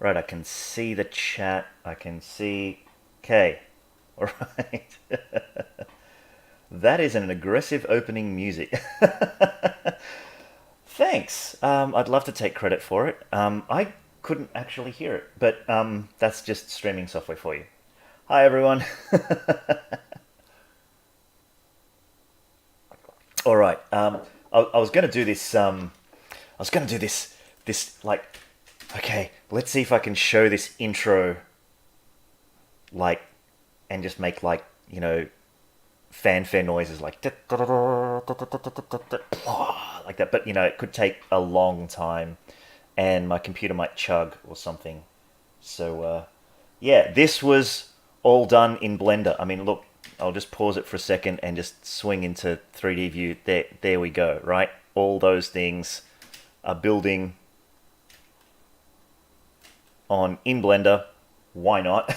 Right, I can see the chat. I can see. Okay. All right. That is an aggressive opening music. Thanks. I'd love to take credit for it. I couldn't actually hear it, but that's just streaming software for you. Hi, everyone. All right. I was going to do this. I was going to do this. Like, okay. Let's see if I can show this intro, like, and just make like fanfare noises like like that. But it could take a long time, and my computer might chug or something. So yeah, this was all done in Blender. I mean, look, I'll just pause it for a second and just swing into 3D view. There we go. Right, all those things are building on in Blender. Why not?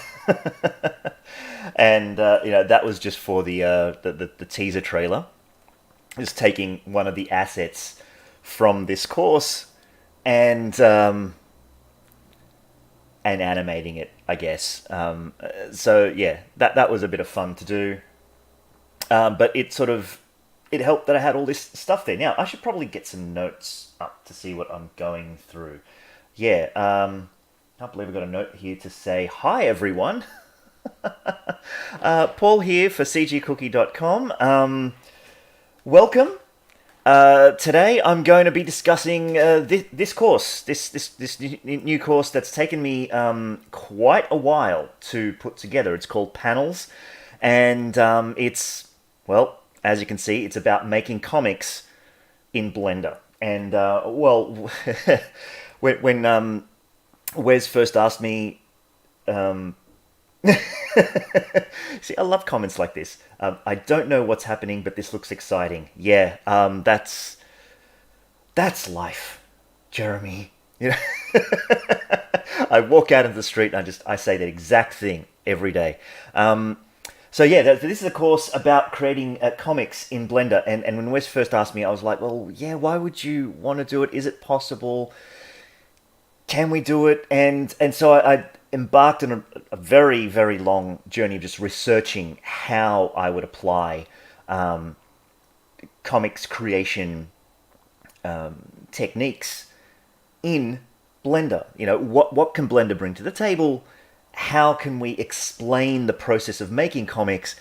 And that was just for the teaser trailer. Just taking one of the assets from this course and animating it, I guess. So yeah, that was a bit of fun to do. But it helped that I had all this stuff there. Now I should probably get some notes up to see what I'm going through. Yeah, can't believe I got a note here to say hi everyone. Paul here for cgcookie.com. Welcome. Today I'm going to be discussing this course, this new course that's taken me quite a while to put together. It's called Panels, and it's, well, as you can see, it's about making comics in Blender. And well, when Wes first asked me. See, I love comments like this. I don't know what's happening, but this looks exciting. Yeah, that's life, Jeremy. You know, I walk out into the street and I say that exact thing every day. So yeah, this is a course about creating comics in Blender. And when Wes first asked me, I was like, well, yeah, why would you want to do it? Is it possible? Can we do it? And so I embarked on a very, very long journey of just researching how I would apply comics creation techniques in Blender. What can Blender bring to the table? How can we explain the process of making comics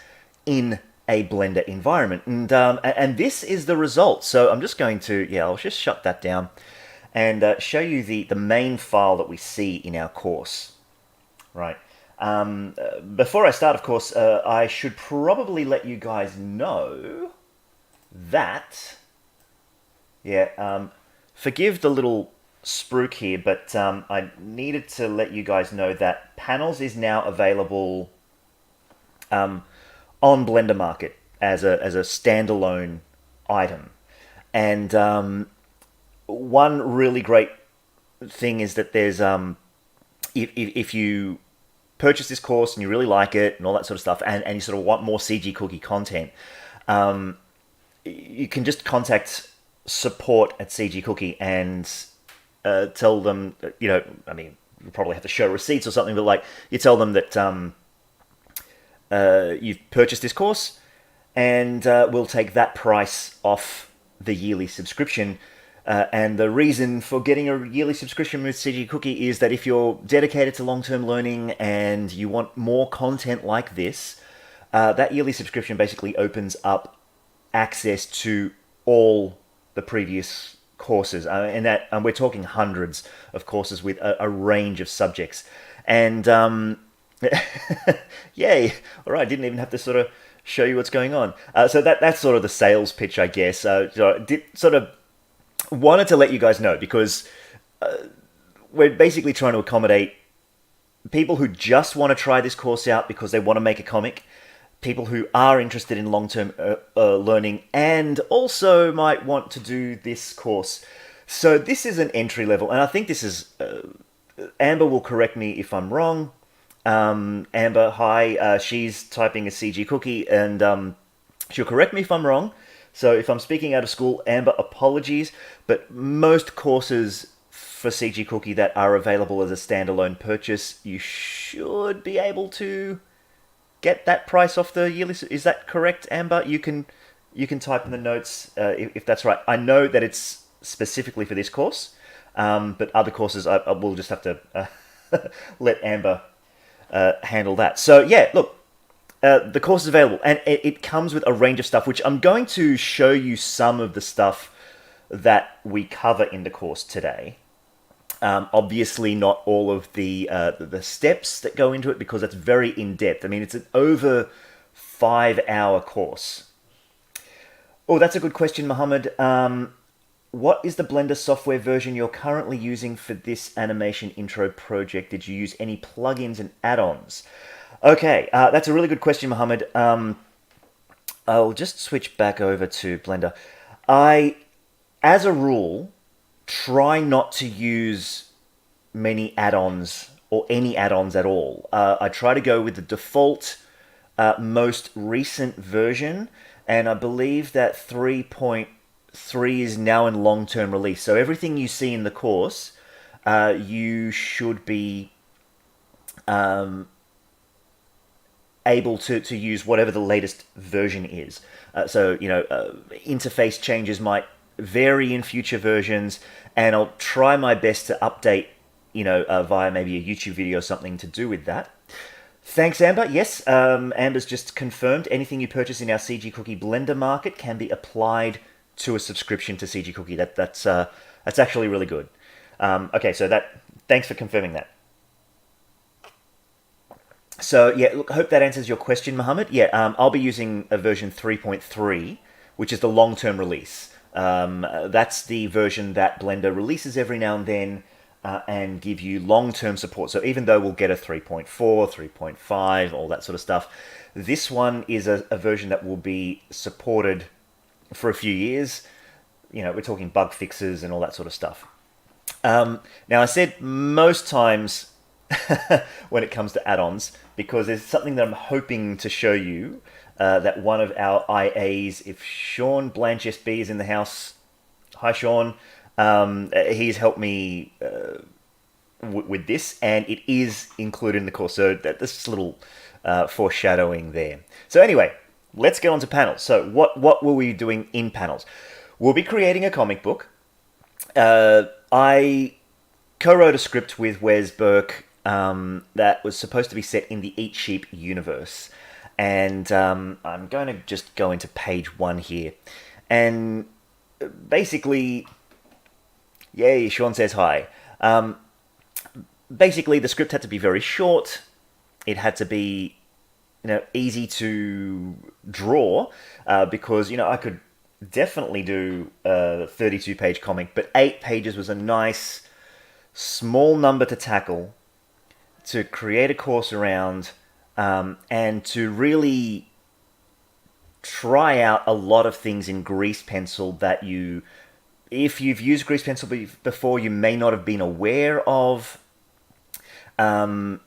in a Blender environment? And this is the result. So I'm just going to, I'll just shut that down and show you the main file that we see in our course. Right. Before I start, of course, I should probably let you guys know that, forgive the little spruik here, but I needed to let you guys know that Panels is now available on Blender Market as a standalone item. And one really great thing is that there's if you purchase this course and you really like it and all that sort of stuff, and you sort of want more CG Cookie content, you can just contact support at CG Cookie and tell them, I mean, you probably have to show receipts or something, but like you tell them that you've purchased this course, and we'll take that price off the yearly subscription. And the reason for getting a yearly subscription with CG Cookie is that if you're dedicated to long-term learning and you want more content like this, that yearly subscription basically opens up access to all the previous courses. And we're talking hundreds of courses with a range of subjects. And yay! All right, didn't even have to sort of show you what's going on. So that's sort of the sales pitch, I guess. Wanted to let you guys know because we're basically trying to accommodate people who just want to try this course out because they want to make a comic, people who are interested in long-term learning, and also might want to do this course. So this is an entry level, and I think this is... Amber will correct me if I'm wrong. Amber, hi. She's typing a CG Cookie, and she'll correct me if I'm wrong. So if I'm speaking out of school, Amber, apologies, but most courses for CG Cookie that are available as a standalone purchase, you should be able to get that price off the yearly. Is that correct, Amber? You can type in the notes if that's right. I know that it's specifically for this course, but other courses I will just have to let Amber handle that. So yeah, look, the course is available, and it comes with a range of stuff, which I'm going to show you some of the stuff that we cover in the course today. Obviously, not all of the steps that go into it, because that's very in depth. I mean, it's an over 5-hour course. Oh, that's a good question, Mohammed. What is the Blender software version you're currently using for this animation intro project? Did you use any plugins and add-ons? Okay, that's a really good question, Mohammed. I'll just switch back over to Blender. As a rule, try not to use many add-ons or any add-ons at all. I try to go with the default most recent version, and I believe that 3.3 is now in long-term release. So everything you see in the course, you should be able to use whatever the latest version is. So, interface changes might vary in future versions, and I'll try my best to update, via maybe a YouTube video or something to do with that. Thanks, Amber. Yes, Amber's just confirmed anything you purchase in our CG Cookie Blender market can be applied to a subscription to CG Cookie. That's actually really good. Okay, so thanks for confirming that. So yeah, look, I hope that answers your question, Mohammed. Yeah, I'll be using a version 3.3, which is the long-term release. That's the version that Blender releases every now and then and give you long-term support. So even though we'll get a 3.4, 3.5, all that sort of stuff, this one is a version that will be supported for a few years. We're talking bug fixes and all that sort of stuff. Now, I said most times when it comes to add-ons, because there's something that I'm hoping to show you, that one of our IAs, if Shawn Blanch SB is in the house, hi Shawn, he's helped me with this, and it is included in the course, so that's just a little foreshadowing there. So anyway, let's get on to panels. So what were we doing in panels? We'll be creating a comic book. I co-wrote a script with Wes Burke that was supposed to be set in the Eat Sheep universe. And I'm going to just go into page 1 here. And basically, yay, Shawn says hi. Basically, the script had to be very short. It had to be, easy to draw, because, I could definitely do a 32-page comic, but 8 pages was a nice, small number to tackle, to create a course around, and to really try out a lot of things in grease pencil that if you've used grease pencil before, you may not have been aware of, and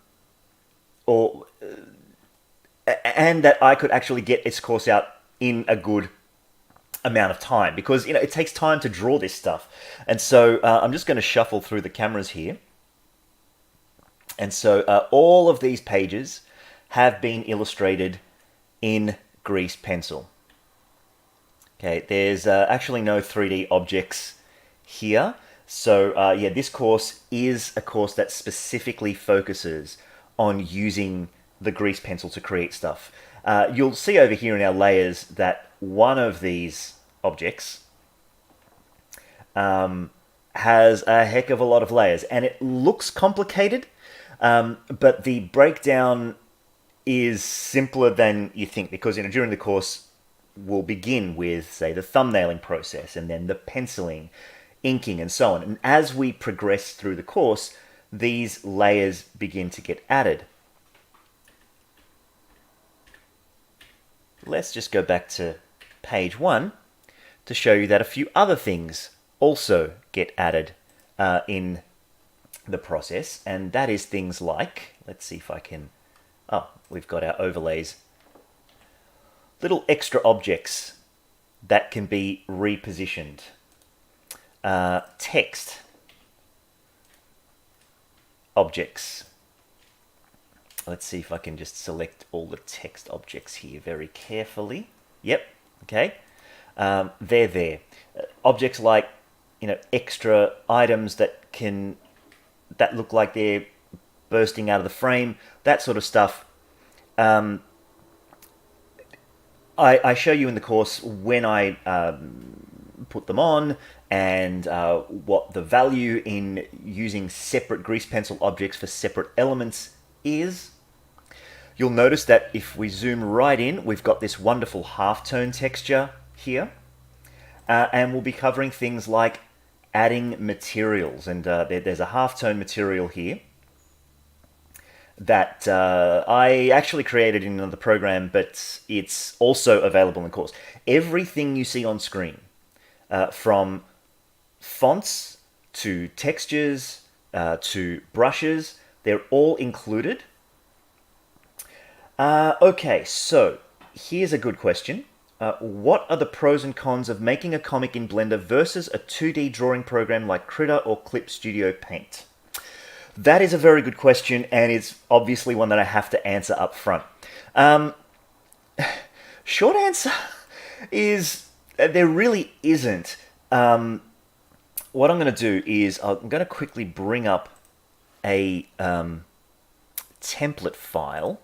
that I could actually get this course out in a good amount of time, because it takes time to draw this stuff. And so I'm just going to shuffle through the cameras here. And so all of these pages have been illustrated in grease pencil. Okay, there's actually no 3D objects here. So yeah, this course is a course that specifically focuses on using the grease pencil to create stuff. You'll see over here in our layers that one of these objects has a heck of a lot of layers, and it looks complicated, but the breakdown is simpler than you think, because during the course we'll begin with, say, the thumbnailing process, and then the penciling, inking, and so on. And as we progress through the course, these layers begin to get added. Let's just go back to page 1 to show you that a few other things also get added in the process, and that is things like, let's see if I can, we've got our overlays, little extra objects that can be repositioned, text, objects. Let's see if I can just select all the text objects here very carefully. Yep, okay. They're there. Objects like, extra items that look like they're bursting out of the frame, that sort of stuff. I show you in the course when I put them on and what the value in using separate grease pencil objects for separate elements is. You'll notice that if we zoom right in, we've got this wonderful halftone texture here. And we'll be covering things like adding materials. And there's a halftone material here that I actually created in another program, but it's also available in the course. Everything you see on screen, from fonts to textures to brushes, they're all included. Okay, so here's a good question. What are the pros and cons of making a comic in Blender versus a 2D drawing program like Krita or Clip Studio Paint? That is a very good question, and it's obviously one that I have to answer up front. Short answer is there really isn't. What I'm going to do is I'm going to quickly bring up a template file.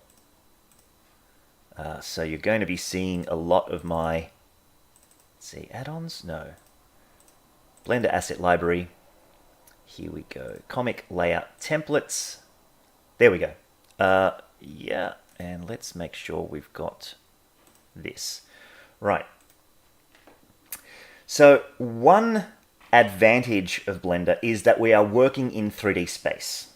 So you're going to be seeing a lot of my, let's see, add-ons? No. Blender Asset Library. Here we go. Comic Layout Templates. There we go. Yeah, and let's make sure we've got this. Right. So one advantage of Blender is that we are working in 3D space,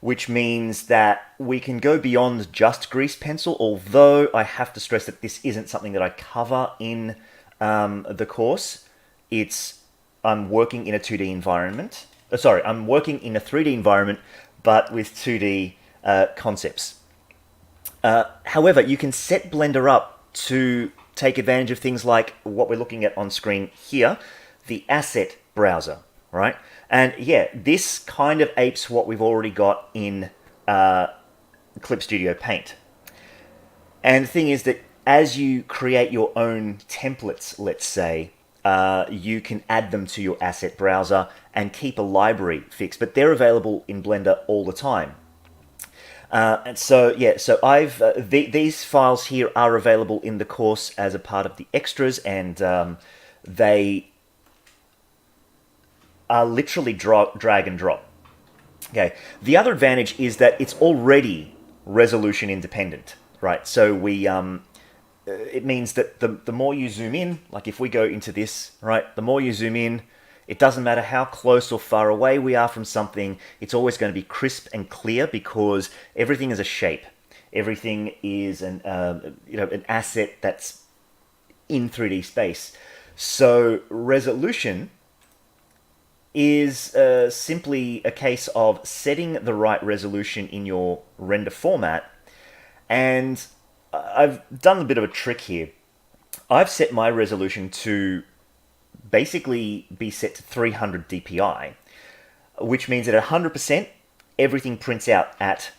which means that we can go beyond just grease pencil, although I have to stress that this isn't something that I cover in the course. I'm working in a 2D environment. I'm working in a 3D environment, but with 2D concepts. However, you can set Blender up to take advantage of things like what we're looking at on screen here, the asset browser, right? And yeah, this kind of apes what we've already got in Clip Studio Paint. And the thing is that as you create your own templates, let's say, you can add them to your asset browser and keep a library fixed, but they're available in Blender all the time. And so, yeah, so these files here are available in the course as a part of the extras, and they are literally drag and drop. Okay. The other advantage is that it's already resolution independent, right? So it means that the more you zoom in, like if we go into this, right, the more you zoom in, it doesn't matter how close or far away we are from something, it's always going to be crisp and clear because everything is a shape. Everything is an asset that's in 3D space. So resolution is simply a case of setting the right resolution in your render format. And I've done a bit of a trick here. I've set my resolution to basically be set to 300 dpi, which means that at 100%, everything prints out at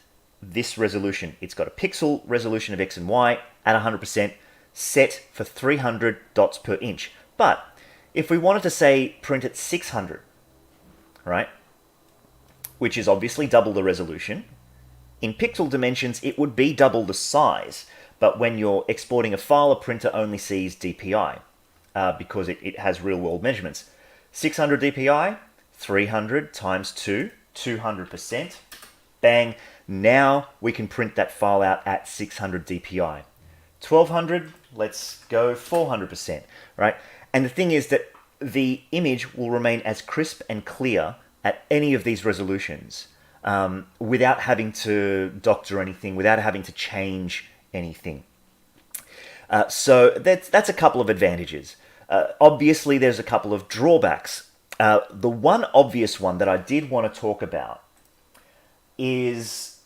this resolution. It's got a pixel resolution of X and Y at 100%, set for 300 dots per inch. But if we wanted to say print at 600, right, which is obviously double the resolution, in pixel dimensions, it would be double the size. But when you're exporting a file, a printer only sees DPI because it has real-world measurements. 600 DPI, 300 times 2, 200%. Bang. Now we can print that file out at 600 DPI. 1200, let's go 400%, right? And the thing is that the image will remain as crisp and clear at any of these resolutions without having to doctor anything, without having to change anything. So that's a couple of advantages. Obviously, there's a couple of drawbacks. The one obvious one that I did want to talk about is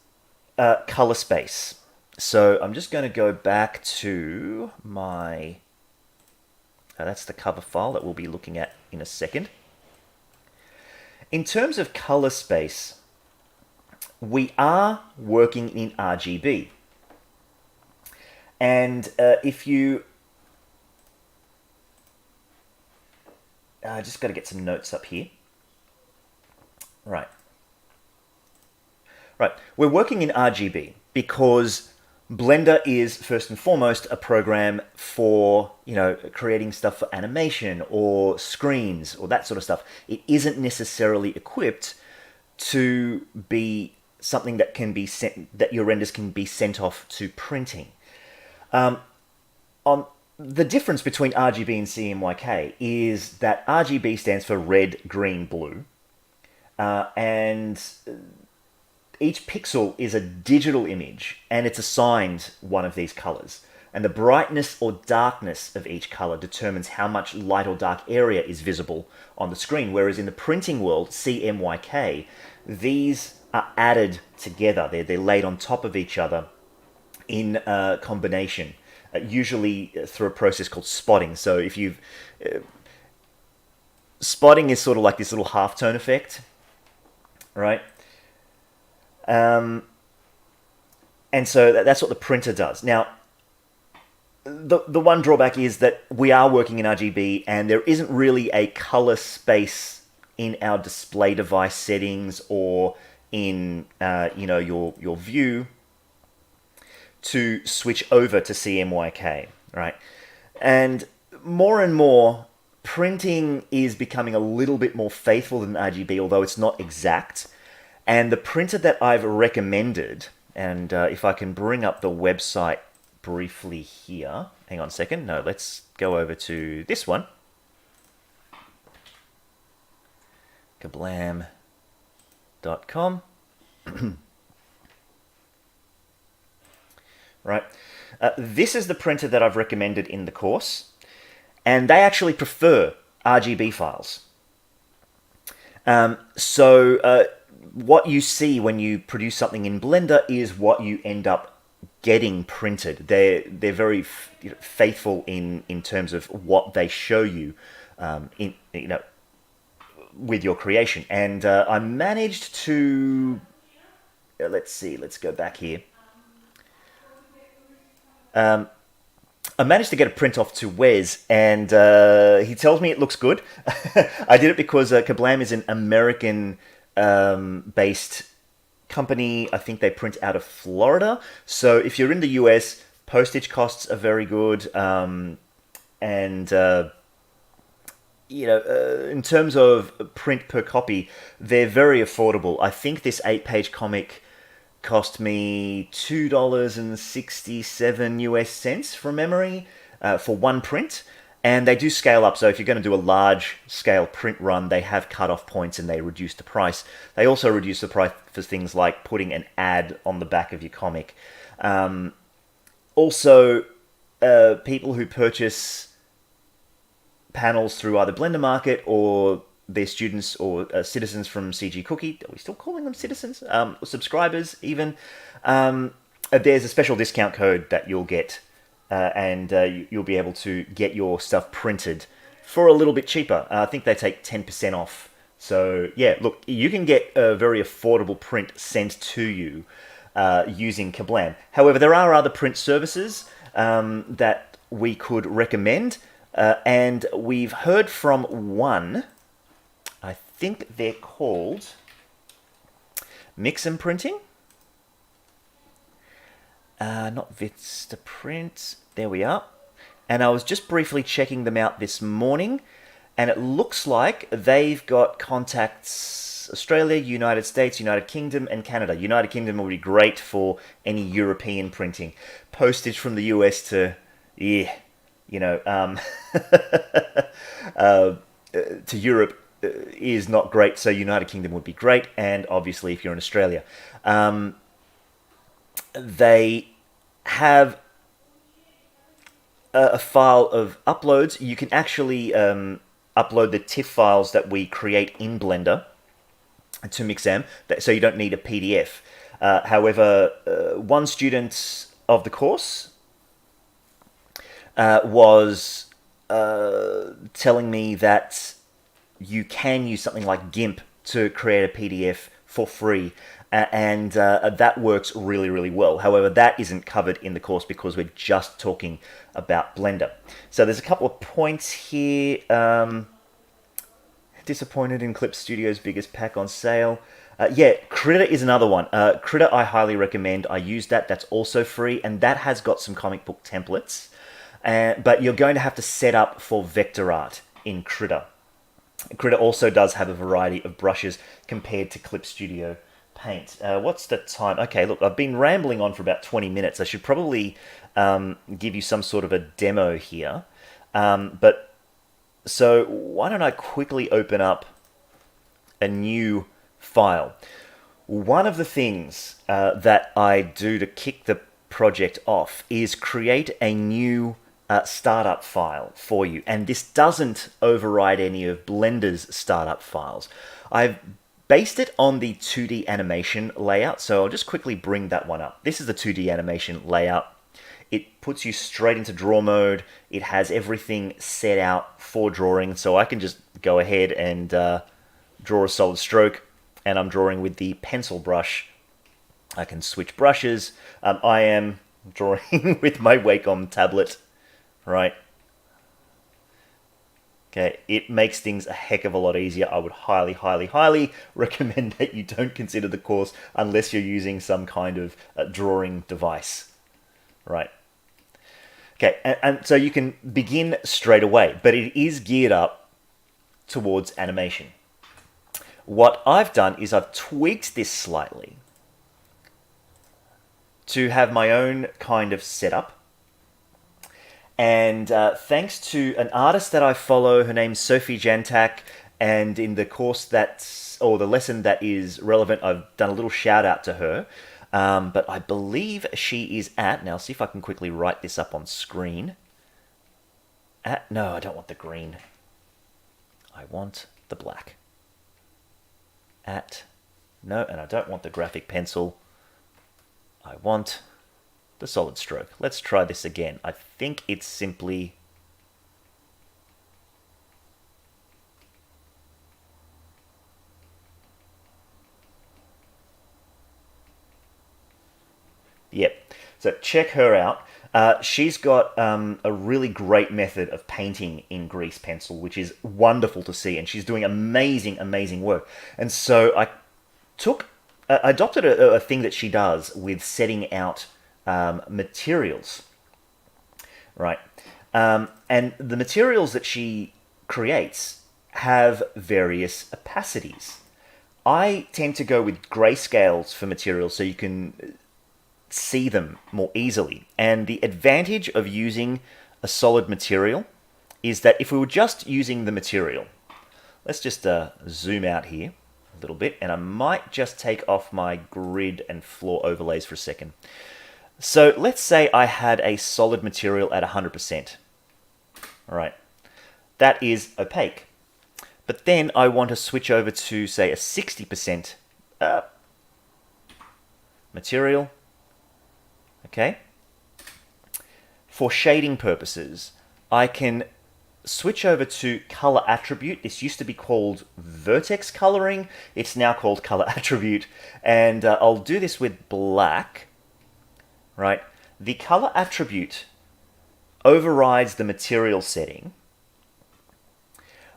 color space. So I'm just going to go back to my... that's the cover file that we'll be looking at in a second. In terms of color space, we are working in RGB. And if you... I just got to get some notes up here. Right. Right. We're working in RGB because Blender is first and foremost a program for, creating stuff for animation or screens or that sort of stuff. It isn't necessarily equipped to be something that can be sent, that your renders can be sent off to printing. On the difference between RGB and CMYK is that RGB stands for red, green, blue, and each pixel is a digital image, and it's assigned one of these colors. And the brightness or darkness of each color determines how much light or dark area is visible on the screen. Whereas in the printing world, CMYK, these are added together. They're laid on top of each other in a combination, usually through a process called spotting. So if you've... spotting is sort of like this little halftone effect, right? And so that's what the printer does. Now, the one drawback is that we are working in RGB and there isn't really a color space in our display device settings or in your view to switch over to CMYK, right? And more printing is becoming a little bit more faithful than RGB, although it's not exact. And the printer that I've recommended, and if I can bring up the website briefly here. Hang on a second. No, let's go over to this one. Kablam.com. Right. This is the printer that I've recommended in the course, and they actually prefer RGB files. So what you see when you produce something in Blender is what you end up getting printed. They're very faithful in terms of what they show you with your creation. And I managed to let's go back here. I managed to get a print off to Wes, and he tells me it looks good. I did it because Kablam is an American based company. I think they print out of Florida. So if you're in the US, postage costs are very good. In terms of print per copy, they're very affordable. I think this 8-page comic cost me $2.67 US cents from memory for one print. And they do scale up, so if you're going to do a large-scale print run, they have cut-off points and they reduce the price. They also reduce the price for things like putting an ad on the back of your comic. Also, people who purchase panels through either Blender Market or their students or citizens from CG Cookie, are we still calling them citizens? Subscribers, even. There's a special discount code that you'll get. And you'll be able to get your stuff printed for a little bit cheaper. I think they take 10% off. So yeah, look, you can get a very affordable print sent to you using Kablam. However, there are other print services that we could recommend. And we've heard from one. I think they're called Mix'em Printing. Not Vistaprint. There we are. And I was just briefly checking them out this morning, and it looks like they've got contacts Australia, United States, United Kingdom, and Canada. United Kingdom will be great for any European printing. Postage from the US to, to Europe is not great, so United Kingdom would be great, and obviously if you're in Australia. They have a file of uploads. You can actually upload the TIFF files that we create in Blender to Mix'em, so you don't need a PDF. However, one student of the course was telling me that you can use something like GIMP to create a PDF for free. and that works really, really well. However, that isn't covered in the course because we're just talking about Blender. So there's a couple of points here. Disappointed in Clip Studio's biggest pack on sale. Yeah, Critter is another one. Critter I highly recommend. I used that. That's also free, and that has got some comic book templates. But you're going to have to set up for vector art in Critter. Critter also does have a variety of brushes compared to Clip Studio Paint. What's the time? Okay, look, I've been rambling on for about 20 minutes. I should probably give you some sort of a demo here. So why don't I quickly open up a new file. One of the things that I do to kick the project off is create a new startup file for you, and this doesn't override any of Blender's startup files. I've based it on the 2D animation layout, so I'll just quickly bring that one up. This is the 2D animation layout. It puts you straight into draw mode. It has everything set out for drawing, so I can just go ahead and draw a solid stroke, and I'm drawing with the pencil brush. I can switch brushes. I am drawing with my Wacom tablet, right? Okay, it makes things a heck of a lot easier. I would highly, highly, highly recommend that you don't consider the course unless you're using some kind of drawing device, right? Okay, and so you can begin straight away, but it is geared up towards animation. What I've done is I've tweaked this slightly to have my own kind of setup. And thanks to an artist that I follow, her name's Sophie Jantak, and in the course or the lesson that is relevant, I've done a little shout out to her. But I believe she is now see if I can quickly write this up on screen. No, I don't want the green. I want the black. No, and I don't want the graphic pencil. I want the solid stroke. Let's try this again. I think it's simply... Yep. So check her out. She's got a really great method of painting in grease pencil, which is wonderful to see, and she's doing amazing, amazing work. And so I adopted a thing that she does with setting out materials, right? And the materials that she creates have various opacities. I tend to go with grayscales for materials so you can see them more easily. And the advantage of using a solid material is that if we were just using the material, let's just zoom out here a little bit, and I might just take off my grid and floor overlays for a second. So let's say I had a solid material at 100%. All right, that is opaque. But then I want to switch over to, say, a 60% material. Okay. For shading purposes, I can switch over to color attribute. This used to be called vertex coloring. It's now called color attribute. And I'll do this with black, right? The color attribute overrides the material setting,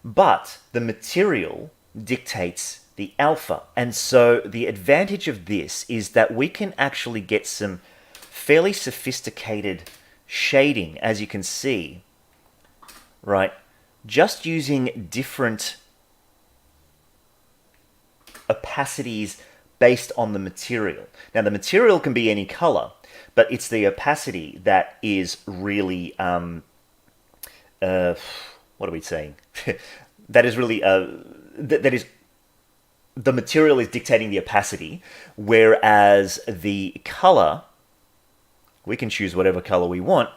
but the material dictates the alpha. And so the advantage of this is that we can actually get some fairly sophisticated shading, as you can see, right? Just using different opacities based on the material. Now, the material can be any color, but it's the opacity that is really, what are we saying? That is really, that is, the material is dictating the opacity, whereas the color, we can choose whatever color we want,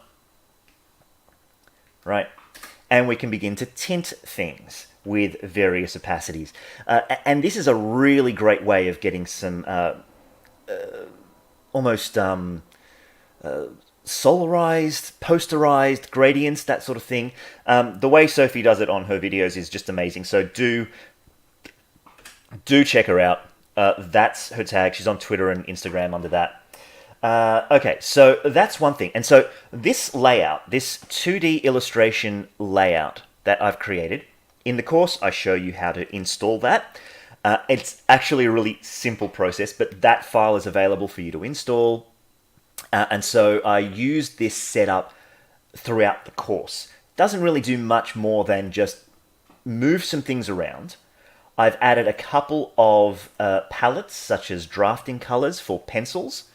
right? And we can begin to tint things with various opacities. And this is a really great way of getting some almost solarized, posterized gradients, that sort of thing. The way Sophie does it on her videos is just amazing. So do check her out. That's her tag. She's on Twitter and Instagram under that. Okay, so that's one thing. And so this layout, this 2D illustration layout that I've created, in the course I show you how to install that. It's actually a really simple process, but that file is available for you to install. And so I use this setup throughout the course. Doesn't really do much more than just move some things around. I've added a couple of palettes, such as drafting colors for pencils.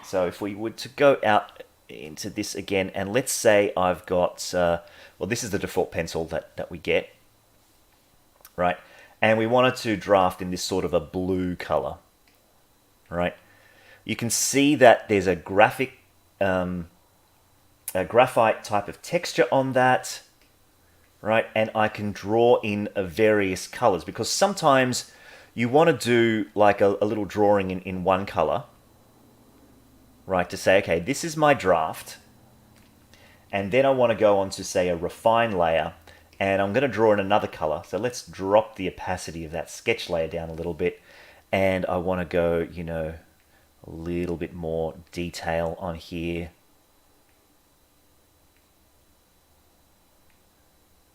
So if we were to go out into this again, and let's say I've got, well, this is the default pencil that we get, right? And we wanted to draft in this sort of a blue color, right? You can see that there's a graphite type of texture on that, right? And I can draw in various colors, because sometimes you want to do like a little drawing in one color, right? To say, okay, this is my draft. And then I want to go on to, say, a refine layer, and I'm going to draw in another color. So let's drop the opacity of that sketch layer down a little bit. And I want to go, you know, a little bit more detail on here.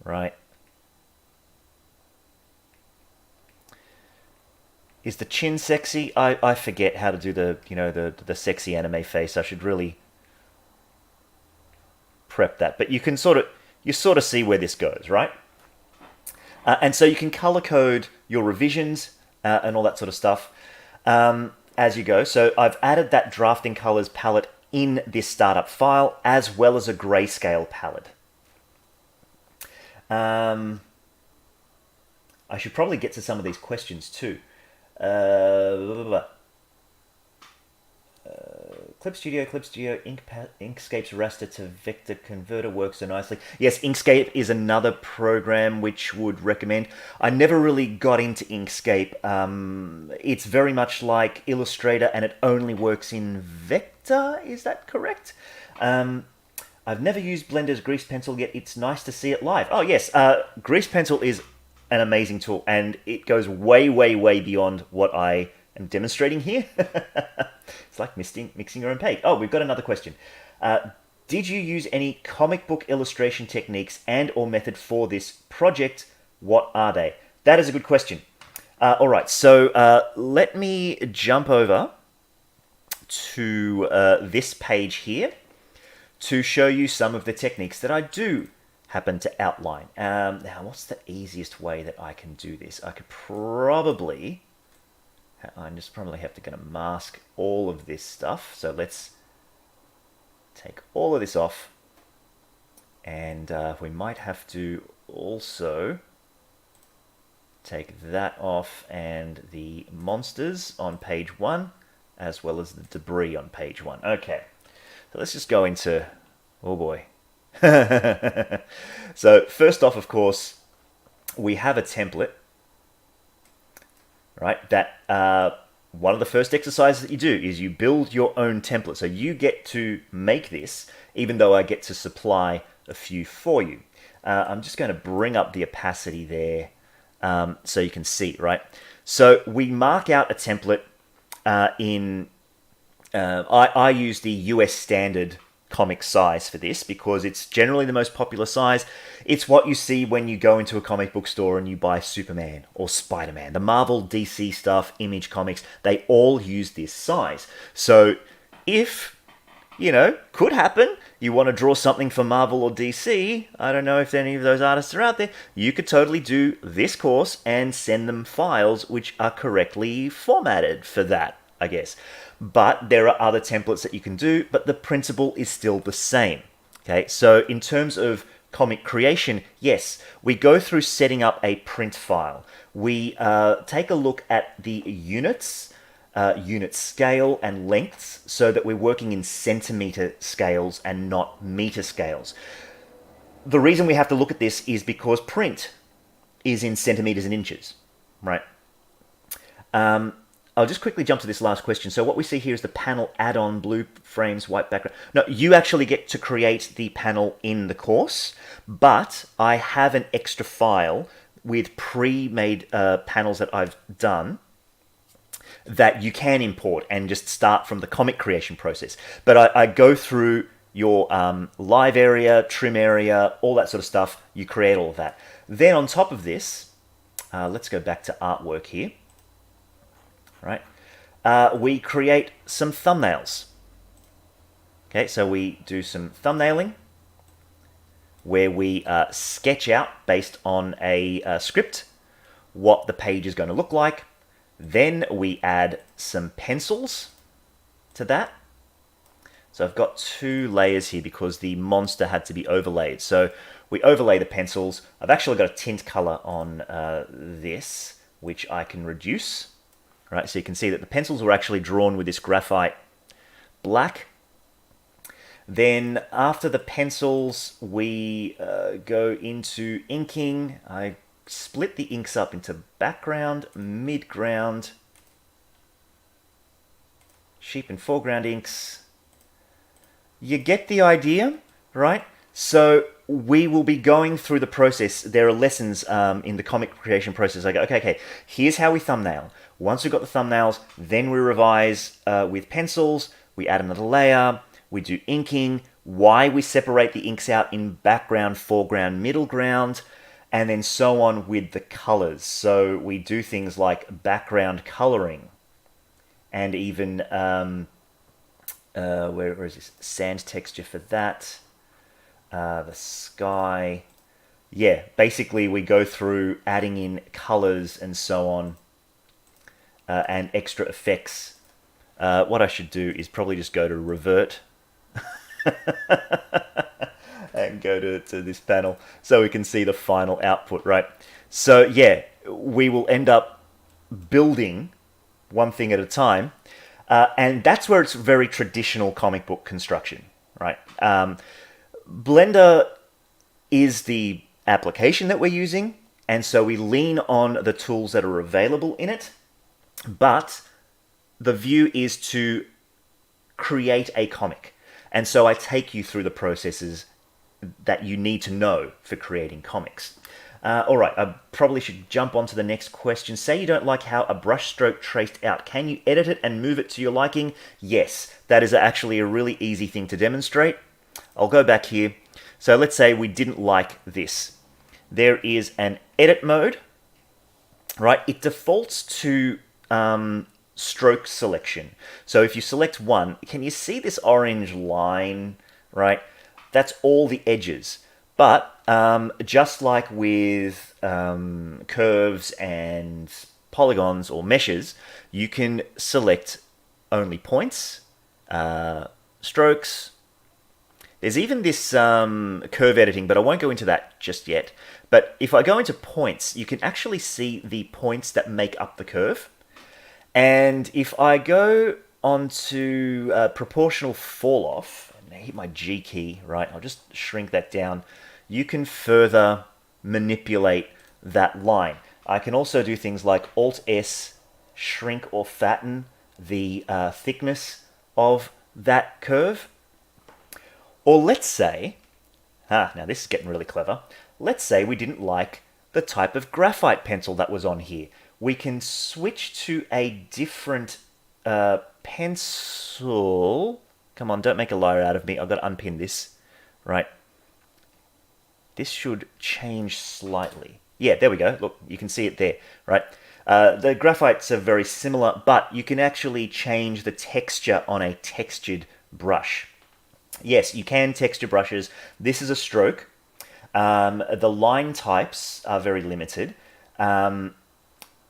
Right. Is the chin sexy? I forget how to do the, you know, the sexy anime face. I should really prep that. But you can sort of see where this goes, right? And so you can color code your revisions and all that sort of stuff as you go. So I've added that drafting colors palette in this startup file, as well as a grayscale palette. I should probably get to some of these questions too. Clip Studio, Inkscape's raster to vector converter works so nicely. Yes, Inkscape is another program which would recommend. I never really got into Inkscape. It's very much like Illustrator, and it only works in vector. Is that correct? I've never used Blender's Grease Pencil yet. It's nice to see it live. Oh yes, Grease Pencil is an amazing tool, and it goes way, way, way beyond what I am demonstrating here. It's like mixing your own paint. Oh, we've got another question. Did you use any comic book illustration techniques and or method for this project? What are they? That is a good question. All right, so let me jump over to this page here to show you some of the techniques that I do happen to outline. Now, what's the easiest way that I can do this? I could probably... I just probably have to gonna mask all of this stuff. So let's take all of this off. And we might have to also take that off, and the monsters on page 1, as well as the debris on page 1. Okay, so let's just go into... oh boy. So first off, of course, we have a template, right? That one of the first exercises that you do is you build your own template. So you get to make this, even though I get to supply a few for you. I'm just going to bring up the opacity there so you can see, right? So we mark out a template in... I use the US standard comic size for this because it's generally the most popular size. It's what you see when you go into a comic book store and you buy Superman or Spider-Man. The Marvel, DC stuff, Image Comics, they all use this size. So if, you know, could happen, you want to draw something for Marvel or DC, I don't know if any of those artists are out there, you could totally do this course and send them files which are correctly formatted for that, I guess. But there are other templates that you can do, but the principle is still the same. Okay, so in terms of comic creation, yes, we go through setting up a print file. We take a look at the units, unit scale and lengths, so that we're working in centimeter scales and not meter scales. The reason we have to look at this is because print is in centimeters and inches, right? I'll just quickly jump to this last question. So what we see here is the panel add-on, blue frames, white background. No, you actually get to create the panel in the course, but I have an extra file with pre-made panels that I've done that you can import and just start from the comic creation process. But I go through your live area, trim area, all that sort of stuff. You create all of that. Then on top of this, let's go back to artwork here. Right, we create some thumbnails. Okay, so we do some thumbnailing where we sketch out based on a script what the page is going to look like. Then we add some pencils to that. So I've got 2 layers here because the monster had to be overlaid. So we overlay the pencils. I've actually got a tint color on this, which I can reduce. Right, so you can see that the pencils were actually drawn with this graphite black. Then after the pencils, we go into inking. I split the inks up into background, midground, sheep and foreground inks. You get the idea, right? So we will be going through the process. There are lessons in the comic creation process. I go, okay, here's how we thumbnail. Once we've got the thumbnails, then we revise with pencils. We add another layer. We do inking. Why we separate the inks out in background, foreground, middle ground, and then so on with the colors. So we do things like background coloring, and even where is this? Sand texture for that. The sky. Yeah, basically we go through adding in colors and so on, and extra effects. What I should do is probably just go to revert and go to this panel so we can see the final output, right? So yeah, we will end up building one thing at a time, and that's where it's very traditional comic book construction, right? Blender is the application that we're using, and so we lean on the tools that are available in it, but the view is to create a comic. And so I take you through the processes that you need to know for creating comics. All right, I probably should jump on to the next question. Say you don't like how a brush stroke traced out. Can you edit it and move it to your liking? Yes, that is actually a really easy thing to demonstrate. I'll go back here. So let's say we didn't like this. There is an edit mode, right? It defaults to stroke selection. So if you select one, can you see this orange line, right? That's all the edges. But just like with curves and polygons or meshes, you can select only points, strokes. There's even this curve editing, but I won't go into that just yet. But if I go into points, you can actually see the points that make up the curve. And if I go onto proportional fall off, and I hit my G key, right, I'll just shrink that down. You can further manipulate that line. I can also do things like Alt-S, shrink or fatten the thickness of that curve. Or let's say, now this is getting really clever. Let's say we didn't like the type of graphite pencil that was on here. We can switch to a different pencil. Come on, don't make a liar out of me. I've got to unpin this. Right. This should change slightly. Yeah, there we go. Look, you can see it there, right? The graphites are very similar, but you can actually change the texture on a textured brush. Yes, you can texture brushes. This is a stroke. The line types are very limited.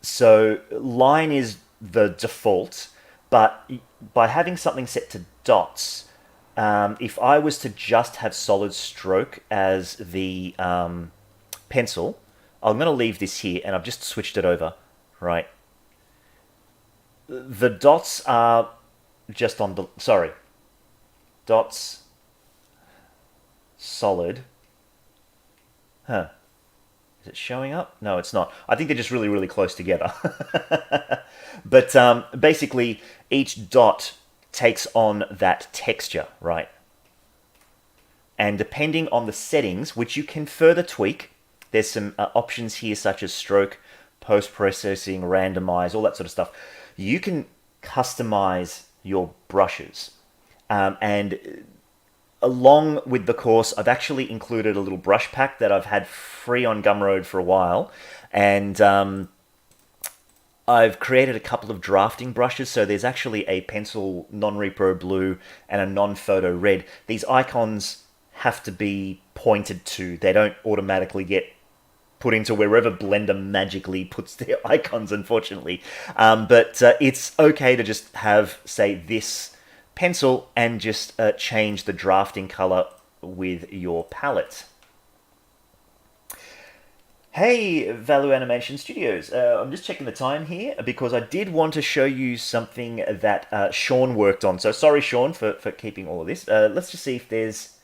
So line is the default, but by having something set to dots, if I was to just have solid stroke as the pencil, I'm going to leave this here, and I've just switched it over, right? The dots are just on the, sorry, dots, solid, huh? Is it showing up? No, it's not. I think they're just really, really close together. But basically, each dot takes on that texture, right? And depending on the settings, which you can further tweak, there's some options here such as stroke, post-processing, randomize, all that sort of stuff. You can customize your brushes. And along with the course, I've actually included a little brush pack that I've had free on Gumroad for a while. And I've created a couple of drafting brushes. So there's actually a pencil non-repro blue and a non-photo red. These icons have to be pointed to. They don't automatically get put into wherever Blender magically puts their icons, unfortunately. But it's okay to just have, say, this pencil and just change the drafting color with your palette. Hey, Value Animation Studios. I'm just checking the time here because I did want to show you something that Shawn worked on. So sorry, Shawn, for keeping all of this. Let's just see if there's...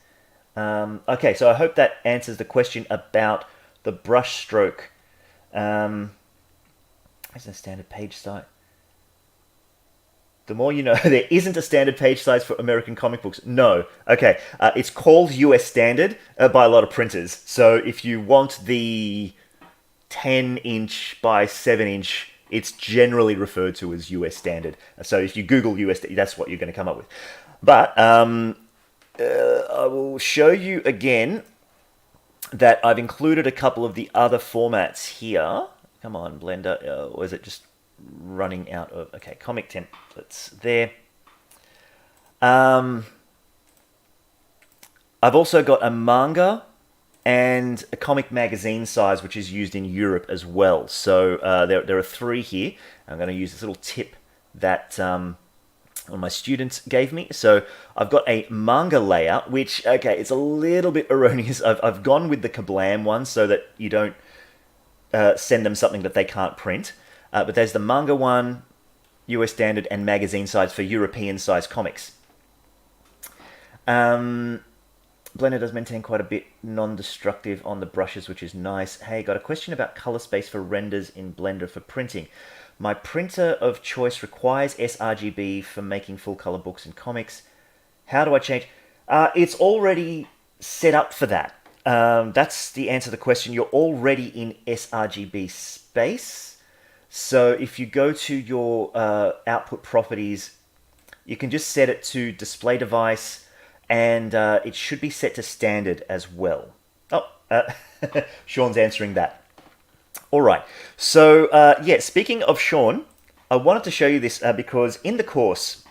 okay, so I hope that answers the question about the brush stroke. Is a standard page size? The more you know, there isn't a standard page size for American comic books. No. Okay, it's called US standard by a lot of printers. So if you want the 10-inch by 7-inch, it's generally referred to as US standard. So if you Google US, that's what you're going to come up with. But I will show you again that I've included a couple of the other formats here. Come on, Blender. Or is it just running out of... Okay, comic templates there. I've also got a manga and a comic magazine size, which is used in Europe as well. So there are 3 here. I'm going to use this little tip that one of my students gave me. So I've got a manga layout, which, okay, it's a little bit erroneous. I've gone with the Kablam one so that you don't send them something that they can't print. But there's the manga one, US standard, and magazine size for European size comics. Blender does maintain quite a bit non-destructive on the brushes, which is nice. Hey, got a question about color space for renders in Blender for printing. My printer of choice requires sRGB for making full color books and comics. How do I change? It's already set up for that. That's the answer to the question. You're already in sRGB space. So if you go to your output properties, you can just set it to display device, and it should be set to standard as well. Oh, Shawn's answering that. All right. So, yeah, speaking of Shawn, I wanted to show you this because in the course,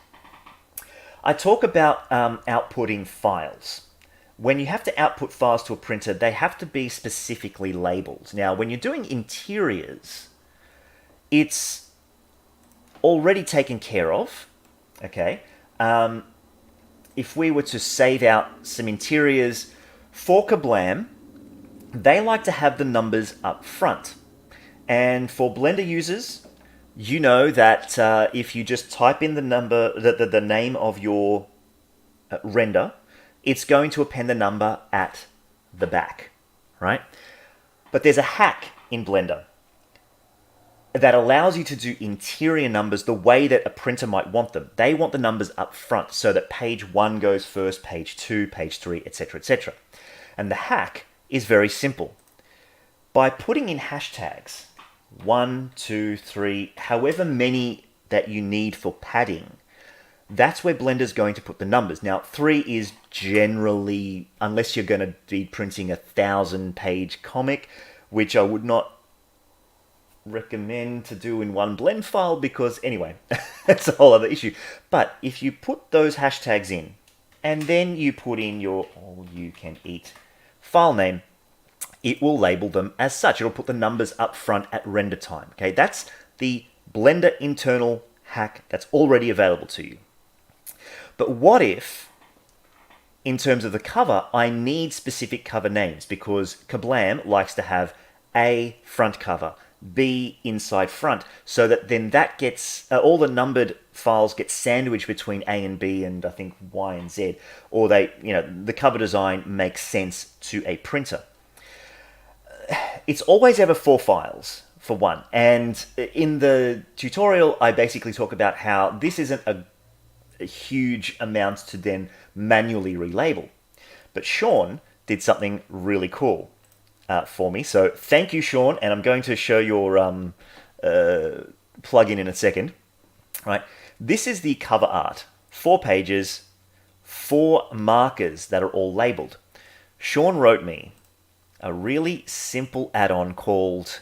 I talk about outputting files. When you have to output files to a printer, they have to be specifically labeled. Now, when you're doing interiors, it's already taken care of, okay? If we were to save out some interiors for Kablam, they like to have the numbers up front. And for Blender users, you know that if you just type in the number, the name of your render, it's going to append the number at the back, right? But there's a hack in Blender that allows you to do interior numbers the way that a printer might want them. They want the numbers up front so that page 1 goes first, page 2, page 3, etc., etc. And the hack is very simple. By putting in hashtags, 1, 2, 3, however many that you need for padding, that's where Blender's going to put the numbers. Now, 3 is generally, unless you're going to be printing a 1,000-page comic, which I would not recommend to do in one blend file because, anyway, that's a whole other issue. But if you put those hashtags in, and then you put in your all-you-can-eat file name, it will label them as such. It'll put the numbers up front at render time. Okay, that's the Blender internal hack that's already available to you. But what if, in terms of the cover, I need specific cover names? Because Kablam likes to have A, front cover, B, inside front, so that then that gets, all the numbered files get sandwiched between A and B and I think Y and Z, or they, the cover design makes sense to a printer. It's always ever 4 files for one. And in the tutorial, I basically talk about how this isn't a huge amount to then manually relabel. But Shawn did something really cool for me. So thank you, Shawn. And I'm going to show your plugin in a second. Right. This is the cover art. 4 pages, 4 markers that are all labeled. Shawn wrote me a really simple add-on called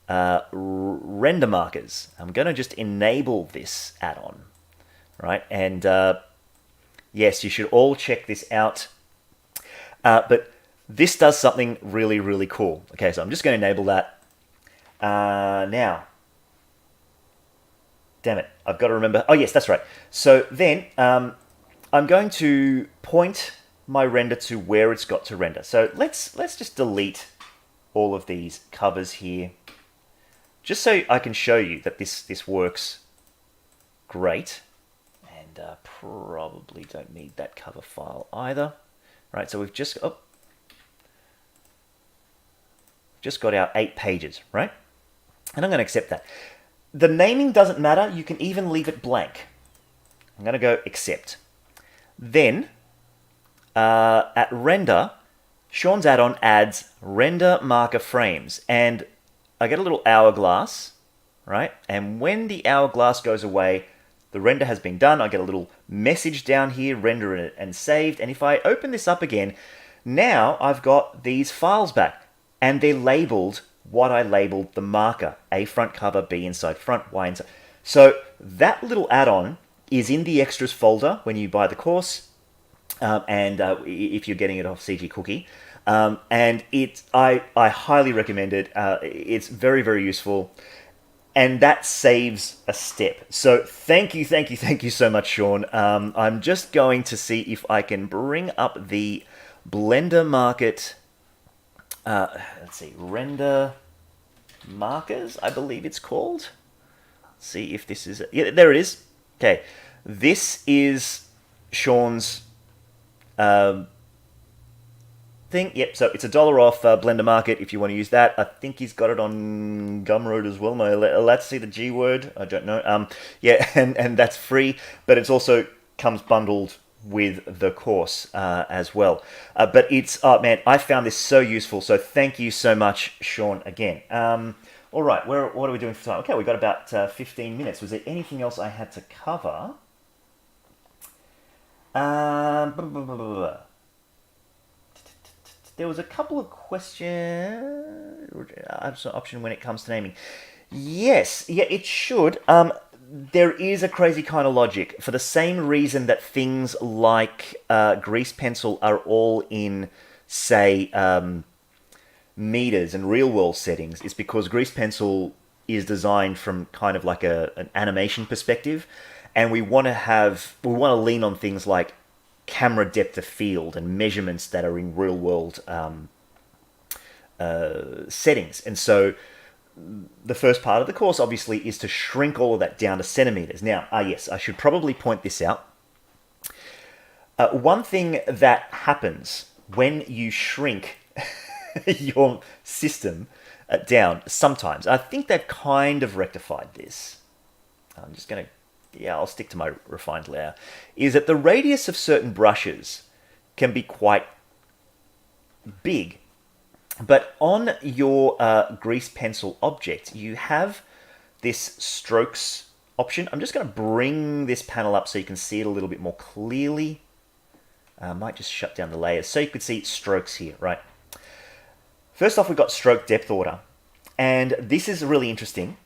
render markers. I'm going to just enable this add-on, right? And yes, you should all check this out. But this does something really, really cool. Okay, so I'm just going to enable that. Now, damn it, I've got to remember. Oh, yes, that's right. So then I'm going to point my render to where it's got to render. So let's just delete all of these covers here, just so I can show you that this works great. And probably don't need that cover file either. Right, so we've just got our 8 pages, right? And I'm going to accept that. The naming doesn't matter. You can even leave it blank. I'm going to go accept. Then, at render, Shawn's add-on adds render marker frames. And I get a little hourglass, right? And when the hourglass goes away, the render has been done. I get a little message down here, render it and saved. And if I open this up again, now I've got these files back. And they're labeled what I labeled the marker. A front cover, B inside front, Y inside. So that little add-on is in the extras folder when you buy the course. And if you're getting it off CG Cookie. And I highly recommend it. It's very, very useful. And that saves a step. So thank you so much, Shawn. I'm just going to see if I can bring up the Blender Market. Let's see, render markers, I believe it's called. Let's see if this is, yeah, there it is. Okay, this is Shawn's thing. Yep, so it's $1 off Blender Market if you want to use that. I think he's got it on Gumroad as well. Am I allowed to see the G word? I don't know. Yeah, and that's free, but it's also comes bundled with the course as well. But it's, man, I found this so useful. So thank you so much, Shawn, again. All right, what are we doing for time? Okay, we've got about 15 minutes. Was there anything else I had to cover? There was a couple of questions. Option when it comes to naming. Yes, yeah, it should. There is a crazy kind of logic. For the same reason that things like grease pencil are all in, say, meters and real world settings, is because grease pencil is designed from kind of like an animation perspective, and we want to lean on things like camera depth of field and measurements that are in real world settings. And so the first part of the course, obviously, is to shrink all of that down to centimeters. Now, yes, I should probably point this out. One thing that happens when you shrink your system down, sometimes, I think they've kind of rectified this. I'm just going to, yeah, I'll stick to my refined layer, is that the radius of certain brushes can be quite big. But on your grease pencil object, you have this strokes option. I'm just going to bring this panel up so you can see it a little bit more clearly. I might just shut down the layers so you could see strokes here, right? First off, we've got stroke depth order. And this is really interesting.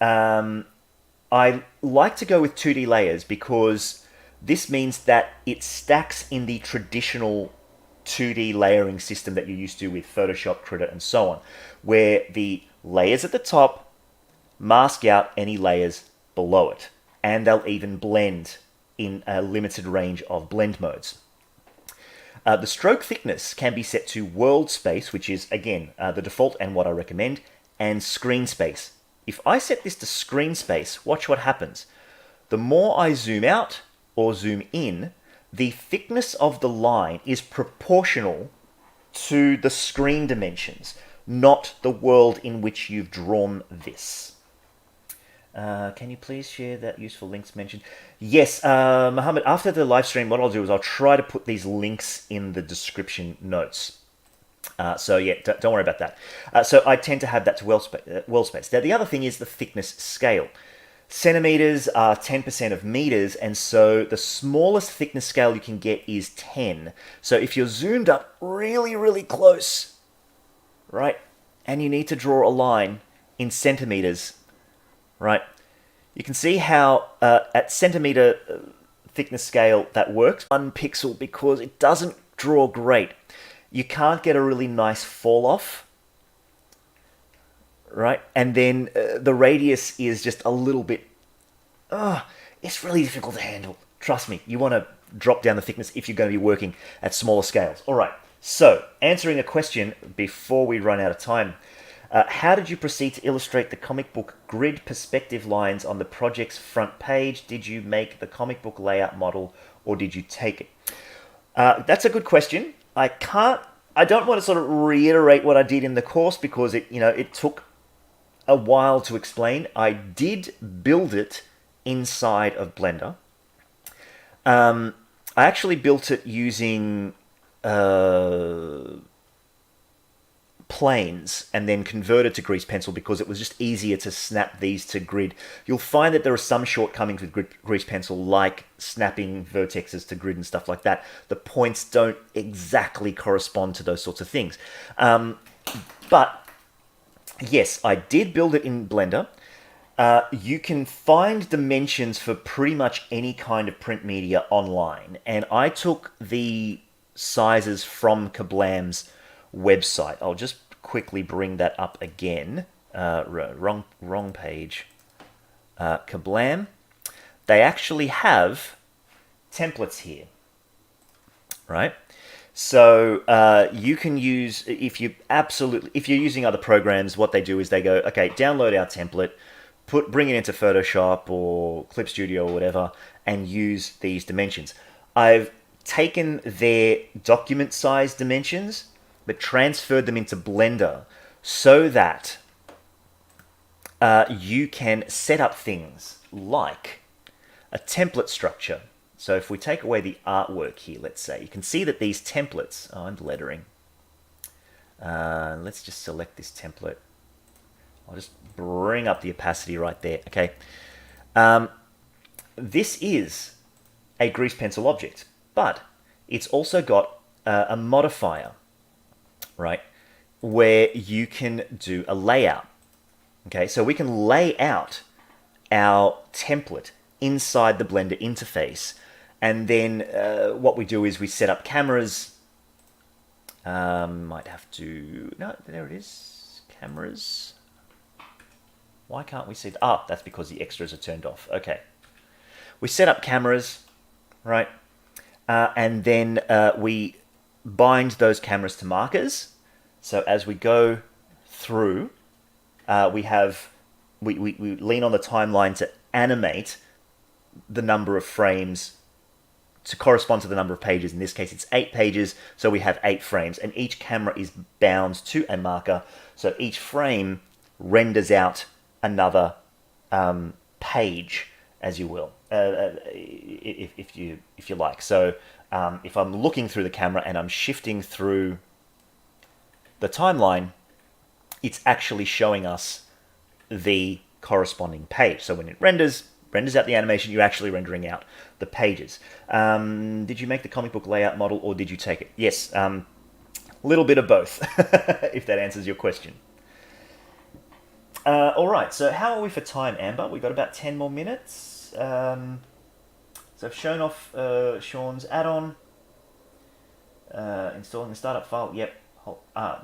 I like to go with 2D layers because this means that it stacks in the traditional 2D layering system that you're used to with Photoshop, Krita, and so on, where the layers at the top mask out any layers below it, and they'll even blend in a limited range of blend modes. The stroke thickness can be set to world space, which is, again, the default and what I recommend, and screen space. If I set this to screen space, watch what happens. The more I zoom out or zoom in, the thickness of the line is proportional to the screen dimensions, not the world in which you've drawn this. Can you please share that useful links mentioned? Yes, Mohammed, after the live stream, what I'll do is I'll try to put these links in the description notes. So yeah, don't worry about that. So I tend to have that to world space. Now the other thing is the thickness scale. Centimeters are 10% of meters, and so the smallest thickness scale you can get is 10. So if you're zoomed up really, really close, right, and you need to draw a line in centimeters, right, you can see how at centimeter thickness scale that works. 1 pixel, because it doesn't draw great. You can't get a really nice fall off, right? And then the radius is just a little bit, it's really difficult to handle. Trust me, you want to drop down the thickness if you're going to be working at smaller scales. All right, so answering a question before we run out of time. How did you proceed to illustrate the comic book grid perspective lines on the project's front page? Did you make the comic book layout model, or did you take it? That's a good question. I don't want to sort of reiterate what I did in the course because it took a while to explain. I did build it inside of Blender. I actually built it using planes and then converted to grease pencil because it was just easier to snap these to grid. You'll find that there are some shortcomings with grease pencil, like snapping vertexes to grid and stuff like that. The points don't exactly correspond to those sorts of things. But yes, I did build it in Blender. You can find dimensions for pretty much any kind of print media online, and I took the sizes from Kablam's website. I'll just quickly bring that up again. Wrong page. Kablam. They actually have templates here, right? So you can use, if you're using other programs, what they do is they go, okay, download our template, bring it into Photoshop or Clip Studio or whatever, and use these dimensions. I've taken their document size dimensions, but transferred them into Blender so that you can set up things like a template structure. So if we take away the artwork here, let's say, you can see that these templates, I'm lettering. Let's just select this template. I'll just bring up the opacity right there. Okay. This is a grease pencil object, but it's also got a modifier, right, where you can do a layout. Okay, so we can lay out our template inside the Blender interface, and then what we do is we set up cameras. Might have to, no, there it is, cameras. Why can't we see? That's because the extras are turned off. Okay, we set up cameras, right, and then we bind those cameras to markers. So as we go through, we lean on the timeline to animate the number of frames to correspond to the number of pages. In this case, it's 8 pages, so we have 8 frames, and each camera is bound to a marker. So each frame renders out another page, as you will, if you like. So if I'm looking through the camera and I'm shifting through the timeline, it's actually showing us the corresponding page. So when it renders out the animation, you're actually rendering out the pages. Did you make the comic book layout model, or did you take it? Yes, a little bit of both, if that answers your question. All right, so how are we for time, Amber? We've got about 10 more minutes. So I've shown off Shawn's add-on. Installing the startup file, yep.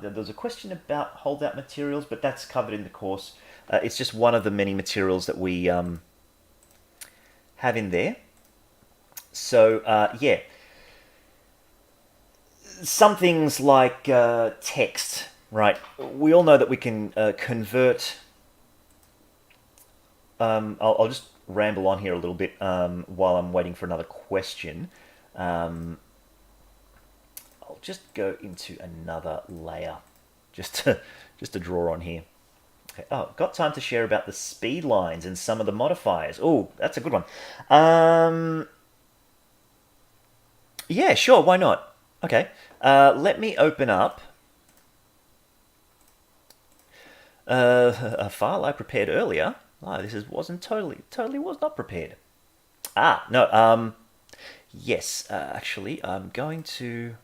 There's a question about holdout materials, but that's covered in the course. It's just one of the many materials that we have in there. So, yeah. Some things like text, right? We all know that we can convert... I'll just ramble on here a little bit while I'm waiting for another question. I'll just go into another layer just to draw on here. Okay. Oh, got time to share about the speed lines and some of the modifiers. Oh, that's a good one. Yeah, sure, why not? Okay, let me open up a file I prepared earlier. Oh, wasn't totally was not prepared. Ah, no, yes, actually, I'm going to,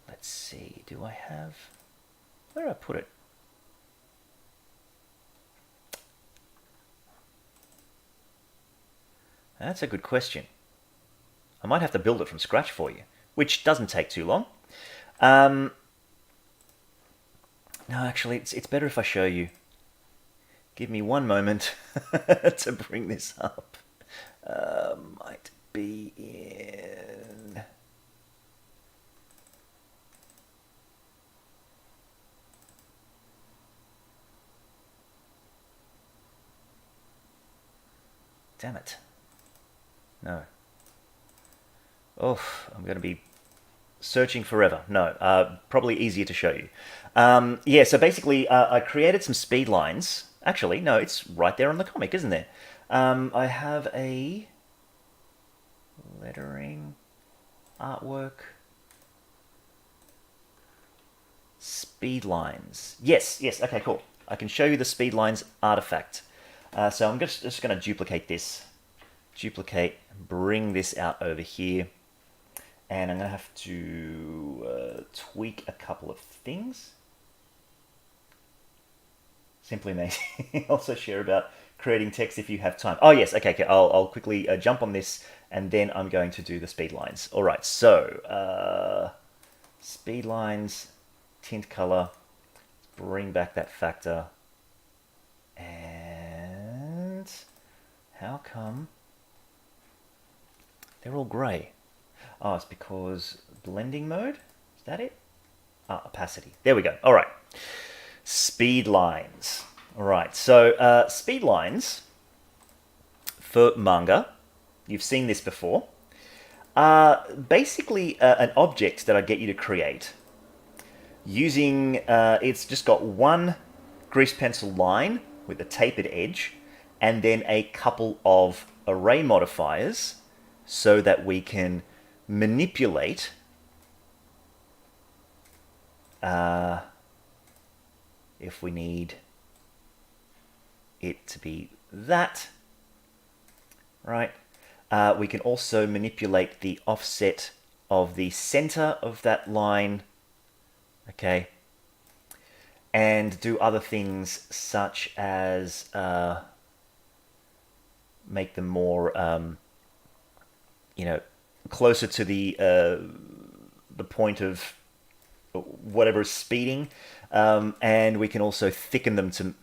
let's see, do I have, where did I put it? That's a good question. I might have to build it from scratch for you, which doesn't take too long. No, actually, it's better if I show you. Give me one moment to bring this up. Might be in... Damn it. No. Oh, I'm going to be searching forever. No, probably easier to show you. Yeah, so basically, I created some speed lines. Actually, no, it's right there on the comic, isn't there? I have a lettering, artwork, speed lines. Yes, okay, cool. I can show you the speed lines artifact. So I'm just going to duplicate this. Duplicate, bring this out over here. And I'm going to have to tweak a couple of things. Simply amazing. Also share about creating text if you have time. Oh yes, okay. I'll quickly jump on this, and then I'm going to do the speed lines. All right, so speed lines, tint color, bring back that factor, and how come they're all gray? Oh, it's because blending mode. Is that it? Ah, opacity. There we go. All right. Speed lines. All right. So speed lines for manga, you've seen this before, are basically an object that I get you to create using, it's just got one grease pencil line with a tapered edge and then a couple of array modifiers so that we can manipulate if we need it to be that, right? We can also manipulate the offset of the center of that line, okay? And do other things such as make them more, closer to the point of whatever is speeding, and we can also thicken them to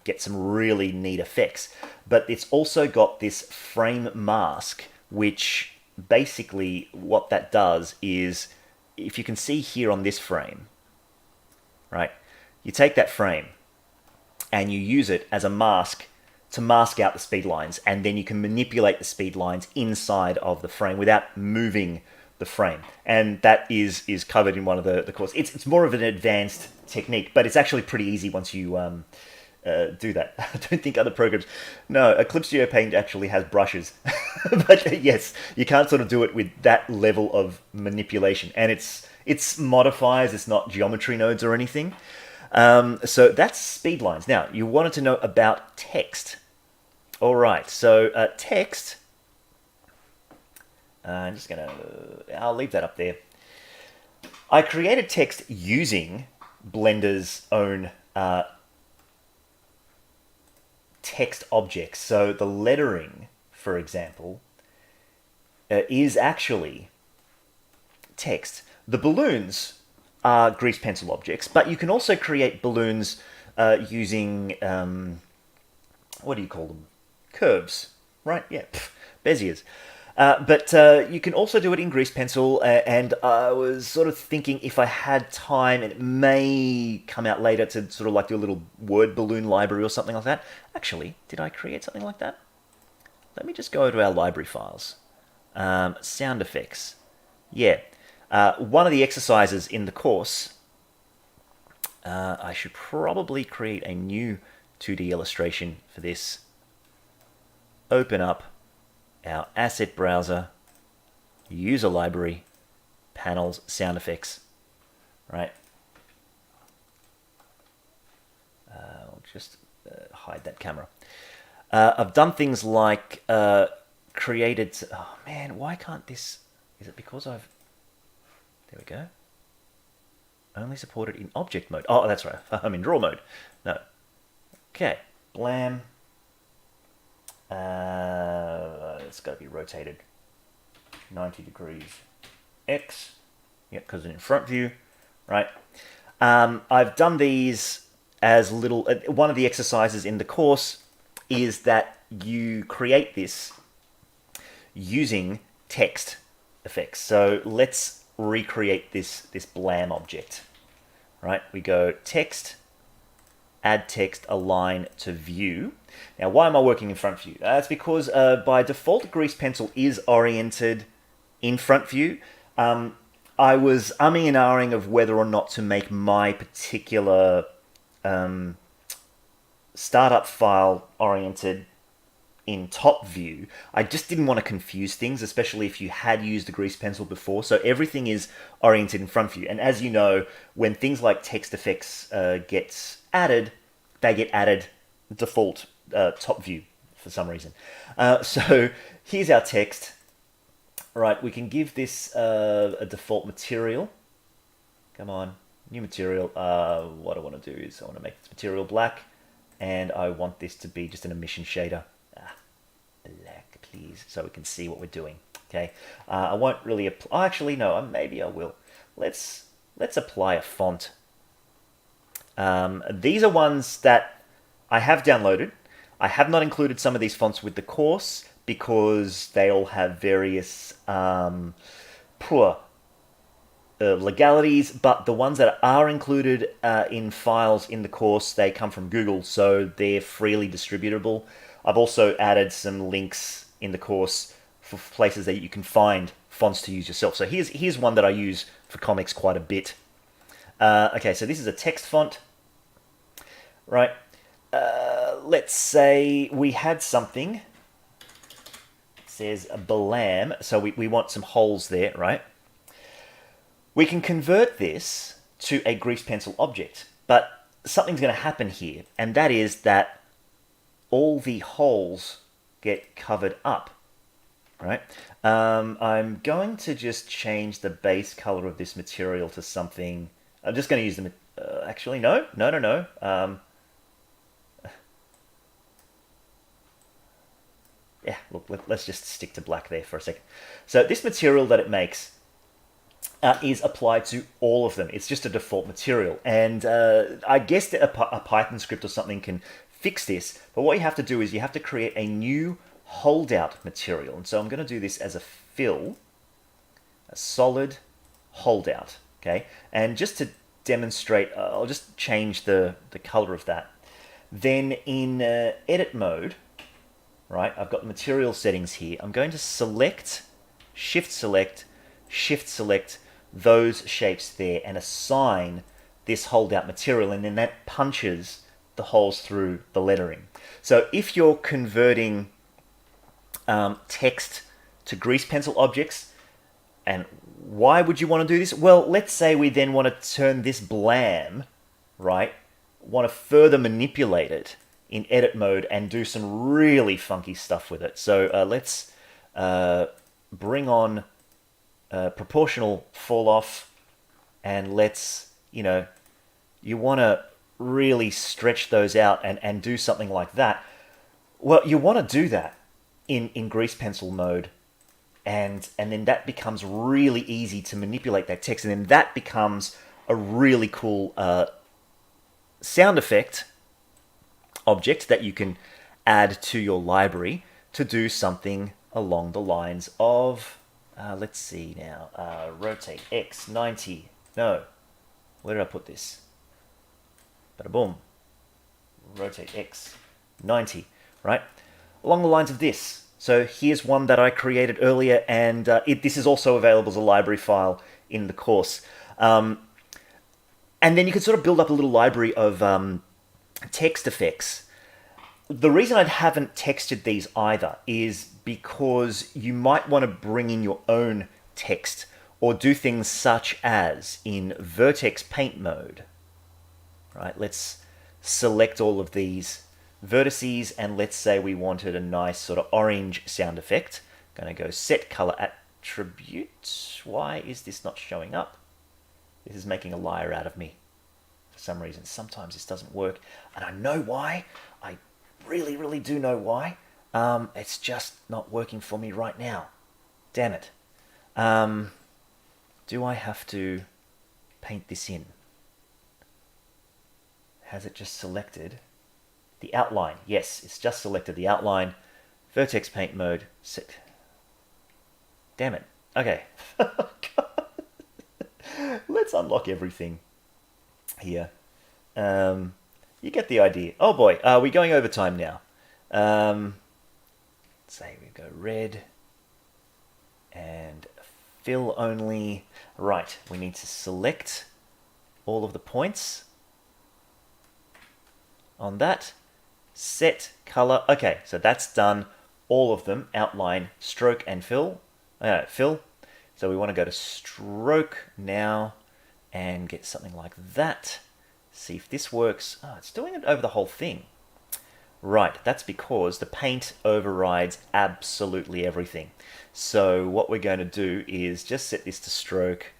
get some really neat effects. But it's also got this frame mask, which basically what that does is, if you can see here on this frame, right, you take that frame and you use it as a mask to mask out the speed lines, and then you can manipulate the speed lines inside of the frame without moving the frame. And that is covered in one of the courses. It's more of an advanced technique, but it's actually pretty easy once you do that. I don't think other programs... No, Eclipse Studio Paint actually has brushes. But yes, you can't sort of do it with that level of manipulation. And it's modifiers, it's not geometry nodes or anything. So that's speed lines. Now, you wanted to know about text. All right, so text... I'll leave that up there. I created text using Blender's own text objects. So the lettering, for example, is actually text. The balloons are grease pencil objects, but you can also create balloons using, what do you call them? Curves, right? Yeah, Beziers. But you can also do it in grease pencil, and I was sort of thinking if I had time, and it may come out later, to sort of like do a little word balloon library or something like that. Actually, did I create something like that? Let me just go to our library files. Sound effects. Yeah. One of the exercises in the course, I should probably create a new 2D illustration for this. Open up our asset browser, user library, panels, sound effects, right? I'll just hide that camera. I've done things like created... Oh man, why can't this... Is it because I've... There we go. Only supported in object mode. Oh, that's right. I'm in draw mode. No. Okay. Blam. It's got to be rotated 90 degrees X. Yeah, because it's in front view. Right. I've done these as little... one of the exercises in the course is that you create this using text effects. So let's recreate this Blam object. Right, we go text, add text, align to view. Now, why am I working in front view? That's because by default, Grease Pencil is oriented in front view. I was umming and ahhing of whether or not to make my particular startup file oriented in top view. I just didn't want to confuse things, especially if you had used the Grease Pencil before. So everything is oriented in front view. And as you know, when things like text effects get added, they get added default top view for some reason. So here's our text. Right, we can give this a default material. Come on, new material. What I want to do is I want to make this material black, and I want this to be just an emission shader. Black, please, so we can see what we're doing. Okay, I won't really apply. Actually, no, maybe I will. Let's apply a font. These are ones that I have downloaded. I have not included some of these fonts with the course because they all have various poor legalities, but the ones that are included in files in the course, they come from Google, so they're freely distributable. I've also added some links in the course for places that you can find fonts to use yourself. So here's one that I use for comics quite a bit. Okay, so this is a text font, right? Let's say we had something. It says Blam, so we want some holes there, right? We can convert this to a Grease Pencil object, but something's going to happen here, and that is that all the holes get covered up, right? I'm going to just change the base color of this material to something... I'm just going to use the... actually, no. Yeah, look, let's just stick to black there for a second. So this material that it makes is applied to all of them. It's just a default material. And I guess that a Python script or something can fix this, but what you have to do is you have to create a new holdout material. And so I'm going to do this as a fill, a solid holdout, okay? And just to demonstrate, I'll just change the color of that. Then in edit mode, right, I've got the material settings here. I'm going to select, shift select those shapes there and assign this holdout material, and then that punches the holes through the lettering. So if you're converting text to Grease Pencil objects, and why would you want to do this? Well, let's say we then want to turn this Blam, right, want to further manipulate it in edit mode and do some really funky stuff with it. So let's bring on proportional fall off, and let's, you want to really stretch those out and do something like that. Well, you want to do that in Grease Pencil mode, and then that becomes really easy to manipulate that text, and then that becomes a really cool sound effect object that you can add to your library to do something along the lines of, let's see now, rotate X 90. No, where did I put this? Bada boom. Rotate X 90, right? Along the lines of this. So here's one that I created earlier, and this is also available as a library file in the course. And then you can sort of build up a little library of text effects. The reason I haven't textured these either is because you might want to bring in your own text or do things such as in vertex paint mode. Right, let's select all of these vertices, and let's say we wanted a nice sort of orange sound effect. Going to go set color attribute. Why is this not showing up? This is making a liar out of me for some reason. Sometimes this doesn't work, and I know why. I really, really do know why. It's just not working for me right now. Damn it. Do I have to paint this in? Has it just selected the outline? Yes, it's just selected the outline. Vertex paint mode. Set. Damn it. Okay. Let's unlock everything here. You get the idea. Oh boy, we're going over time now. Say we go red and fill only. Right, we need to select all of the points on that. Set color. Okay, so that's done. All of them, outline, stroke, and fill. Fill. So we want to go to stroke now and get something like that. See if this works. Oh, it's doing it over the whole thing. Right, that's because the paint overrides absolutely everything. So what we're going to do is just set this to stroke.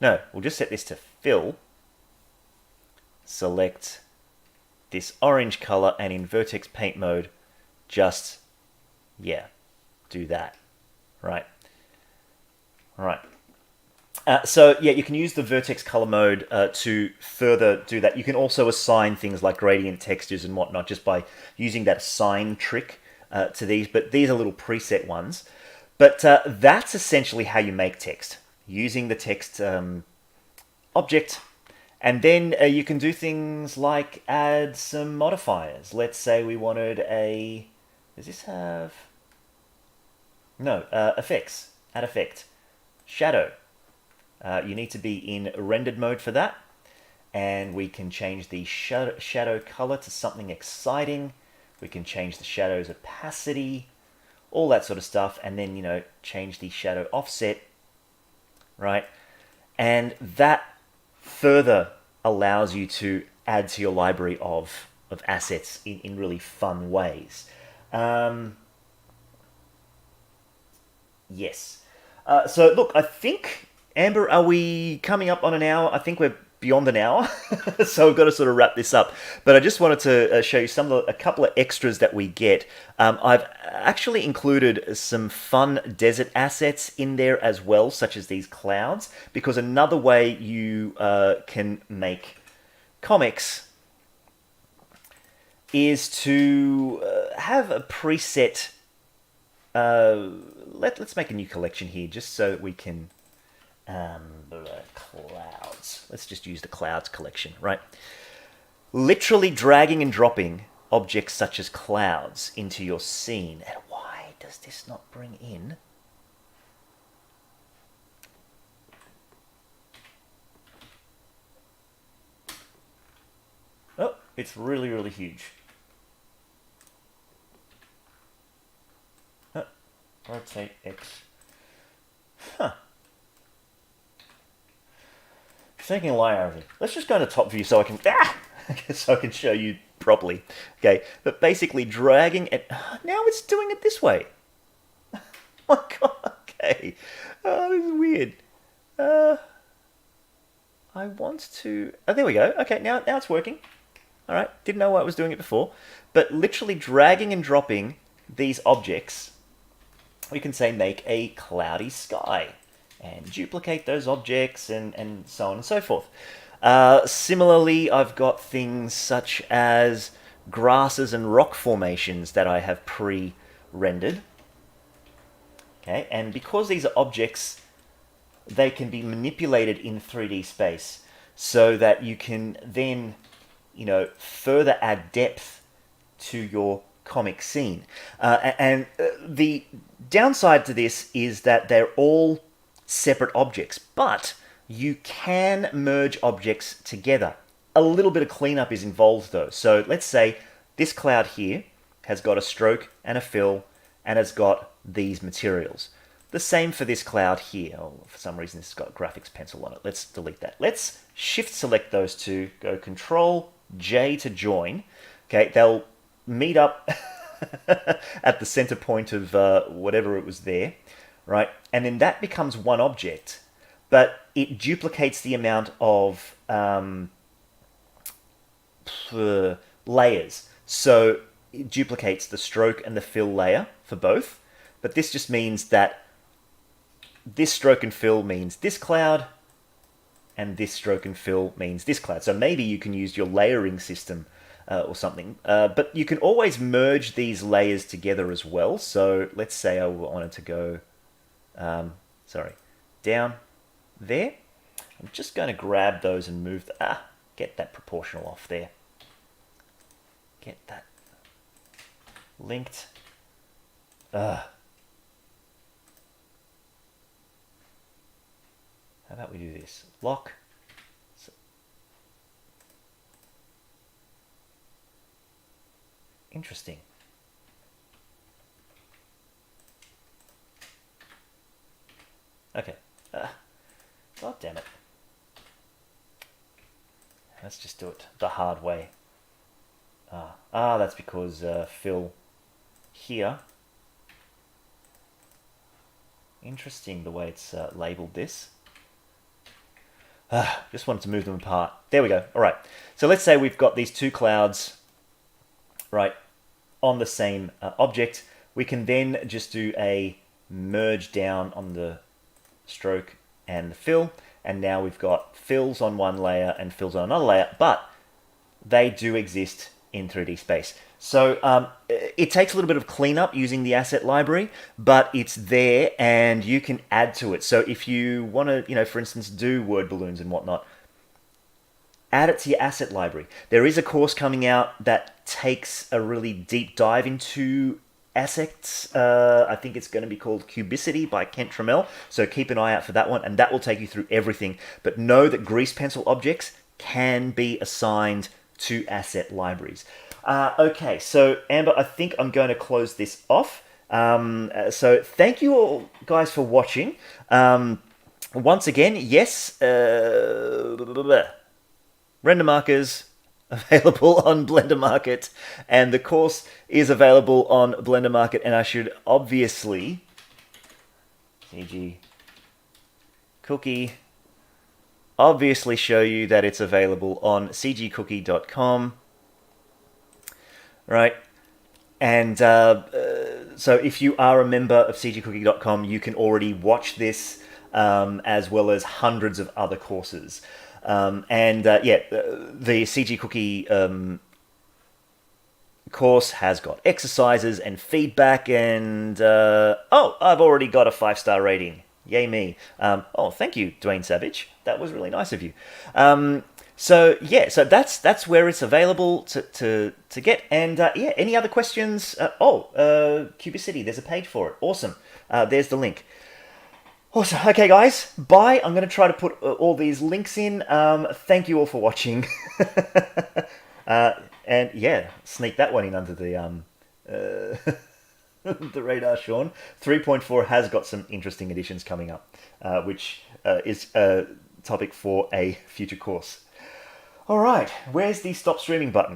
No, we'll just set this to fill. Select this orange color, and in vertex paint mode, just, yeah, do that. Right. All right. So yeah, you can use the vertex color mode to further do that. You can also assign things like gradient textures and whatnot just by using that assign trick to these, but these are little preset ones. But that's essentially how you make text, using the text object. And then you can do things like add some modifiers. Let's say we wanted a... Does this have... No, effects. Add effect. Shadow. You need to be in rendered mode for that. And we can change the shadow color to something exciting. We can change the shadow's opacity, all that sort of stuff. And then, you know, change the shadow offset, right? And that further allows you to add to your library of assets in really fun ways. Yes. So look, I think, Amber, are we coming up on an hour? I think we're beyond an hour, so we've got to sort of wrap this up. But I just wanted to show you a couple of extras that we get. I've actually included some fun desert assets in there as well, such as these clouds, because another way you can make comics is to have a preset. Let's make a new collection here, just so that we can. Clouds. Let's just use the clouds collection, right? Literally dragging and dropping objects such as clouds into your scene. And why does this not bring in? Oh, it's really, really huge. Rotate X. Huh. Taking a layer over it. Let's just go to top view so I can so I can show you properly. Okay, but basically dragging it. Now it's doing it this way. Oh my god. Okay. Oh, this is weird. I want to. Oh, there we go. Okay, now it's working. All right. Didn't know why I was doing it before, but literally dragging and dropping these objects. We can say make a cloudy sky. And duplicate those objects and so on and so forth. Similarly, I've got things such as grasses and rock formations that I have pre-rendered. Okay, and because these are objects, they can be manipulated in 3D space so that you can then, you know, further add depth to your comic scene. And the downside to this is that they're all separate objects, but you can merge objects together. A little bit of cleanup is involved though. So let's say this cloud here has got a stroke and a fill and has got these materials. The same for this cloud here. Oh, for some reason this has got graphics pencil on it. Let's delete that. Let's shift select those two, go Control J to join. Okay, they'll meet up at the center point of whatever it was there, right? And then that becomes one object, but it duplicates the amount of layers. So it duplicates the stroke and the fill layer for both, but this just means that this stroke and fill means this cloud, and this stroke and fill means this cloud. So maybe you can use your layering system or something, but you can always merge these layers together as well. So let's say I wanted to go, down there. I'm just going to grab those and move, get that proportional off there. Get that linked. How about we do this? Lock. Interesting. Okay. God damn it. Let's just do it the hard way. That's because fill here. Interesting the way it's labeled this. Just wanted to move them apart. There we go. All right. So let's say we've got these two clouds, right, on the same object. We can then just do a merge down on the stroke and the fill. And now we've got fills on one layer and fills on another layer, but they do exist in 3D space. So it takes a little bit of cleanup using the asset library, but it's there and you can add to it. So if you want to, for instance, do word balloons and whatnot, add it to your asset library. There is a course coming out that takes a really deep dive into assets. I think it's going to be called Cubicity by Kent Trammell. So keep an eye out for that one, and that will take you through everything. But know that grease pencil objects can be assigned to asset libraries. Okay, so Amber, I think I'm going to close this off. So thank you all guys for watching. Once again, yes, render markers available on Blender Market, and the course is available on Blender Market, and I should obviously CG Cookie obviously show you that it's available on cgcookie.com, right? And so if you are a member of cgcookie.com, you can already watch this as well as hundreds of other courses. The CG Cookie course has got exercises and feedback, and I've already got a 5-star rating. Yay me. Thank you, Dwayne Savage. That was really nice of you. So that's where it's available to get. And any other questions? Cubicity, there's a page for it. Awesome. There's the link. Awesome. Okay, guys. Bye. I'm going to try to put all these links in. Thank you all for watching. And yeah, sneak that one in under the the radar, Shawn. 3.4 has got some interesting additions coming up, which is a topic for a future course. All right. Where's the stop streaming button?